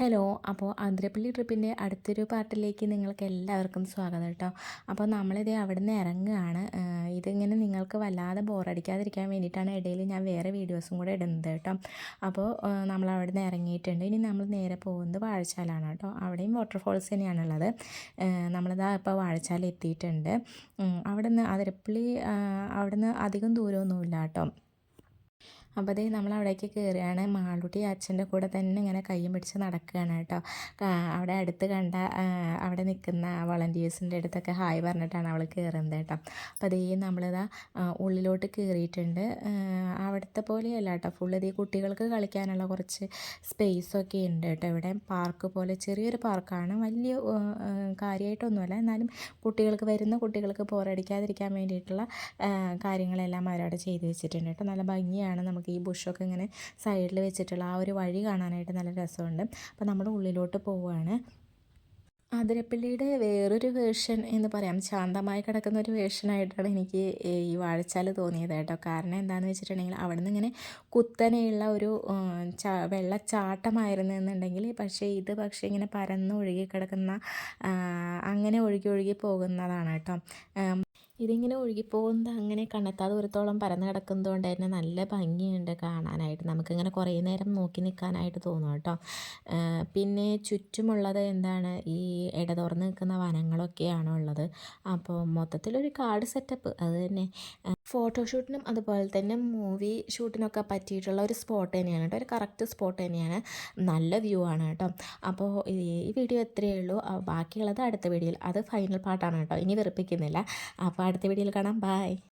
Hello. അപ്പോൾ ആതിരപ്പള്ളി ട്രിപ്പിൻ്റെ അടുത്തൊരു പാർട്ടിലേക്ക് നിങ്ങൾക്ക് എല്ലാവർക്കും സ്വാഗതം കേട്ടോ. അപ്പോൾ നമ്മളിത് അവിടെ നിന്ന് ഇറങ്ങുകയാണ്. ഇതിങ്ങനെ നിങ്ങൾക്ക് വല്ലാതെ ബോറടിക്കാതിരിക്കാൻ വേണ്ടിയിട്ടാണ് ഇടയിൽ ഞാൻ വേറെ വീഡിയോസും കൂടെ ഇടുന്നത് കേട്ടോ. അപ്പോൾ നമ്മൾ അവിടെ നിന്ന് ഇറങ്ങിയിട്ടുണ്ട്. ഇനി നമ്മൾ നേരെ പോകുന്നത് വാഴച്ചാലാണ് കേട്ടോ. അവിടെയും വാട്ടർഫോൾസ് തന്നെയാണുള്ളത്. നമ്മളിതാ ഇപ്പോൾ വാഴച്ചാൽ എത്തിയിട്ടുണ്ട്. അവിടെ നിന്ന് ആതിരപ്പള്ളി അവിടെ നിന്ന് അധികം ദൂരമൊന്നുമില്ല കേട്ടോ. അപ്പോൾ അതേ നമ്മൾ അവിടേക്ക് കയറുകയാണ്. മാളൂട്ടി അച്ഛൻ്റെ കൂടെ തന്നെ ഇങ്ങനെ കയ്യും പിടിച്ച് നടക്കുകയാണ് കേട്ടോ. അവിടെ അടുത്ത് കണ്ട അവിടെ നിൽക്കുന്ന വളണ്ടിയേഴ്സിൻ്റെ അടുത്തൊക്കെ ഹായ് പറഞ്ഞിട്ടാണ് അവൾ കയറുന്നത് കേട്ടോ. അപ്പോൾ അതേ നമ്മളിതാ ഉള്ളിലോട്ട് കയറിയിട്ടുണ്ട്. അവിടുത്തെ പോലെയല്ല കേട്ടോ, ഫുൾ ഇതേ കുട്ടികൾക്ക് കളിക്കാനുള്ള കുറച്ച് സ്പേസൊക്കെ ഉണ്ട് കേട്ടോ. ഇവിടെ പാർക്ക് പോലെ ചെറിയൊരു പാർക്കാണ്, വലിയ കാര്യമായിട്ടൊന്നുമല്ല. എന്നാലും വരുന്ന കുട്ടികൾക്ക് ബോറടിക്കാതിരിക്കാൻ വേണ്ടിയിട്ടുള്ള കാര്യങ്ങളെല്ലാം അവരവിടെ ചെയ്ത് വെച്ചിട്ടുണ്ട് കേട്ടോ. നല്ല ഭംഗിയാണ്. നമുക്ക് ഈ ബുഷൊക്കെ ഇങ്ങനെ സൈഡിൽ വെച്ചിട്ടുള്ള ആ ഒരു വഴി കാണാനായിട്ട് നല്ല രസമുണ്ട്. അപ്പോൾ നമ്മൾ ഉള്ളിലോട്ട് പോവുകയാണ്. അതിരപ്പള്ളിയുടെ വേറൊരു വേർഷൻ എന്ന് പറയാം, ശാന്തമായി കിടക്കുന്ന ഒരു വേർഷനായിട്ടാണ് എനിക്ക് ഈ വാഴച്ചാൽ തോന്നിയത് കേട്ടോ. കാരണം എന്താണെന്ന് വെച്ചിട്ടുണ്ടെങ്കിൽ അവിടെ നിന്ന് ഇങ്ങനെ കുത്തനെയുള്ള ഒരു വെള്ളച്ചാട്ടമായിരുന്നു എന്നുണ്ടെങ്കിൽ, പക്ഷേ ഇങ്ങനെ പരന്ന് ഒഴുകി കിടക്കുന്ന അങ്ങനെ ഒഴുകി പോകുന്നതാണ് കേട്ടോ. ഇതിങ്ങനെ ഒഴുകിപ്പോകുന്നത് അങ്ങനെ കണ്ണെത്താ ദൂരത്തോളം പരന്ന് കിടക്കുന്നതുകൊണ്ട് തന്നെ നല്ല ഭംഗിയുണ്ട് കാണാനായിട്ട്. നമുക്കിങ്ങനെ കുറേ നേരം നോക്കി നിൽക്കാനായിട്ട് തോന്നും കേട്ടോ. പിന്നെ ചുറ്റുമുള്ളത് എന്താണ്, ഈ തുറന്ന് നിൽക്കുന്ന വനങ്ങളൊക്കെയാണ് ഉള്ളത്. അപ്പോൾ മൊത്തത്തിലൊരു കാട് സെറ്റപ്പ് അത് തന്നെ. ഫോട്ടോഷൂട്ടിനും അതുപോലെ തന്നെ മൂവി ഷൂട്ടിനൊക്കെ പറ്റിയിട്ടുള്ള ഒരു സ്പോട്ട് തന്നെയാണ് കേട്ടോ. ഒരു കറക്റ്റ് സ്പോട്ട് തന്നെയാണ്. നല്ല വ്യൂ ആണ് കേട്ടോ. അപ്പോൾ ഈ വീഡിയോ എത്രയേ ഉള്ളൂ. ബാക്കിയുള്ളത് അടുത്ത വീഡിയോയിൽ, അത് ഫൈനൽ പാർട്ടാണ് കേട്ടോ. ഇനി വെറുപ്പിക്കുന്നില്ല. അപ്പോൾ അടുത്ത വീഡിയോയിൽ കാണാം. ബൈ.